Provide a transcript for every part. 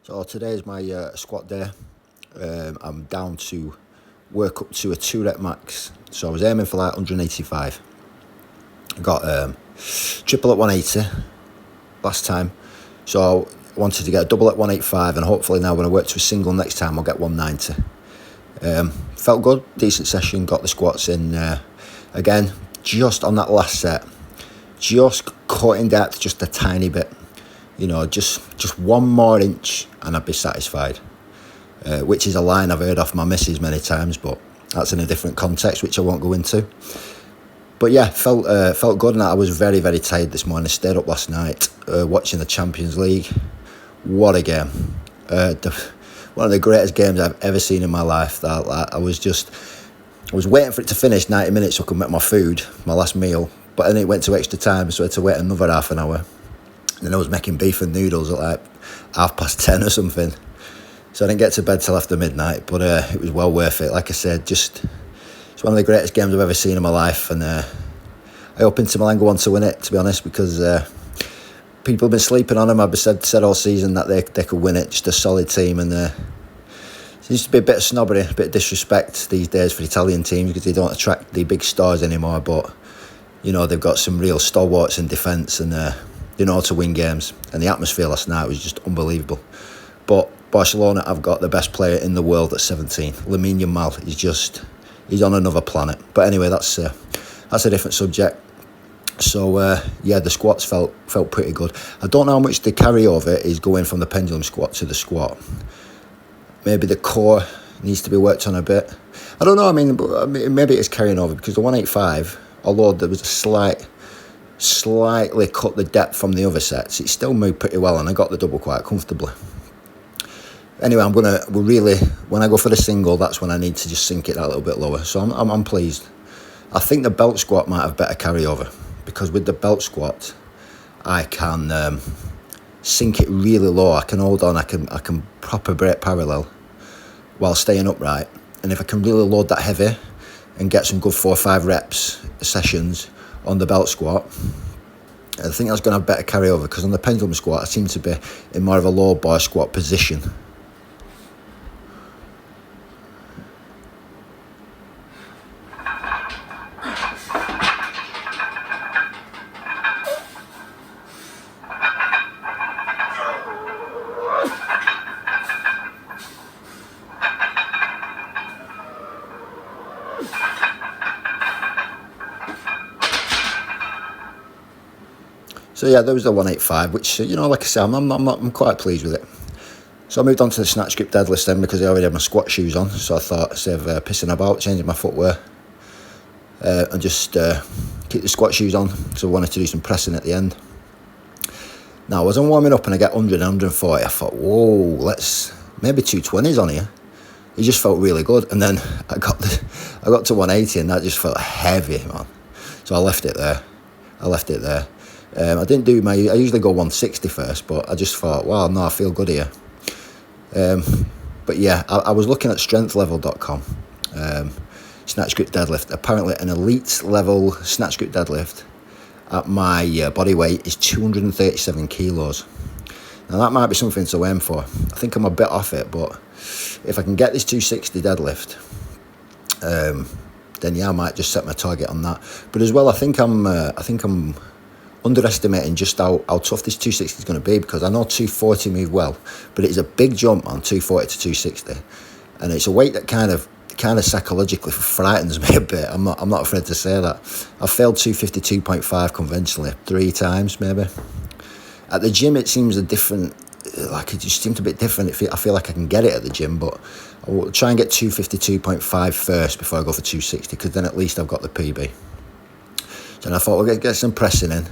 So today is my squat day. I'm down to work up to a 2 rep max. So I was aiming for like 185. I got triple at 180 last time. So I wanted to get a double at 185, and hopefully now when I work to a single next time I'll get 190. Felt good, decent session, got the squats in. Again, just on that last set, just cutting depth just a tiny bit. You know, just 1 more inch and I'd be satisfied. Which is a line I've heard off my missus many times, but that's in a different context, which I won't go into. But yeah, felt good, and I was very, very tired this morning. Stayed up last night watching the Champions League. What a game. One of the greatest games I've ever seen in my life. I was waiting for it to finish 90 minutes so I could make my food, my last meal. But then it went to extra time, so I had to wait another half an hour. And then I was making beef and noodles at like 10:30 or something. So I didn't get to bed till after midnight, but it was well worth it. Like I said, it's one of the greatest games I've ever seen in my life, and I hope Inter Milan go on to win it, to be honest, because people have been sleeping on them. I've said all season that they could win it, just a solid team, and there seems to be a bit of snobbery, a bit of disrespect these days for Italian teams because they don't attract the big stars anymore, but you know, they've got some real stalwarts in defence, and they know how to win games, and the atmosphere last night was just unbelievable. But Barcelona have got the best player in the world at 17. Lamine Yamal is he's on another planet. But anyway, that's a different subject. So yeah, the squats felt pretty good. I don't know how much the carryover is going from the pendulum squat to the squat. Maybe the core needs to be worked on a bit. I don't know. I mean, maybe it's carrying over because the 185, although there was a slightly cut the depth from the other sets, it still moved pretty well, and I got the double quite comfortably. Anyway, when I go for the single, that's when I need to just sink it that little bit lower. So I'm pleased. I think the belt squat might have better carryover, because with the belt squat, I can sink it really low. I can hold on. I can proper break parallel while staying upright. And if I can really load that heavy and get some good 4 or 5 reps sessions on the belt squat, I think that's going to have better carryover, because on the pendulum squat I seem to be in more of a low bar squat position. So yeah, there was the 185, which, you know, like I said, I'm quite pleased with it. So I moved on to the snatch grip deadlift then, because I already had my squat shoes on. So I thought, instead of pissing about, changing my footwear, and just keep the squat shoes on. So I wanted to do some pressing at the end. Now, as I'm warming up and I get 100 and 140, I thought, whoa, maybe 220s on here. It just felt really good. And then I got to 180, and that just felt heavy, man. So I left it there. I didn't do I usually go 160 first, but I just thought, wow, no, I feel good here. But yeah, I was looking at strengthlevel.com, snatch grip deadlift. Apparently an elite level snatch grip deadlift at my body weight is 237 kilos. Now that might be something to aim for. I think I'm a bit off it, but if I can get this 260 deadlift, then yeah, I might just set my target on that. But as well, I think I'm underestimating just how tough this 260 is going to be, because I know 240 move well, but it is a big jump on 240 to 260, and it's a weight that kind of psychologically frightens me a bit. I'm not afraid to say that. I've failed 252.5 conventionally 3 times maybe. At the gym it seems it just seemed a bit different. I feel like I can get it at the gym, but I will try and get 252.5 first before I go for 260, because then at least I've got the PB. So I thought we'll get some pressing in.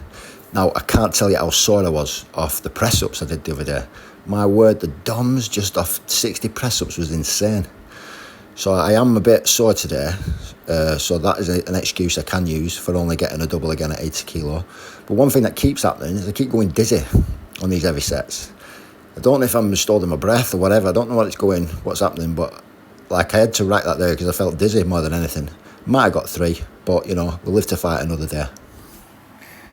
Now, I can't tell you how sore I was off the press-ups I did the other day. My word, the DOMs just off 60 press-ups was insane. So I am a bit sore today. So that is an excuse I can use for only getting a double again at 80 kilo. But one thing that keeps happening is I keep going dizzy on these heavy sets. I don't know if I'm just holding my breath or whatever. I don't know what's happening, but like I had to write that there because I felt dizzy more than anything. Might have got 3, but you know, we'll live to fight another day.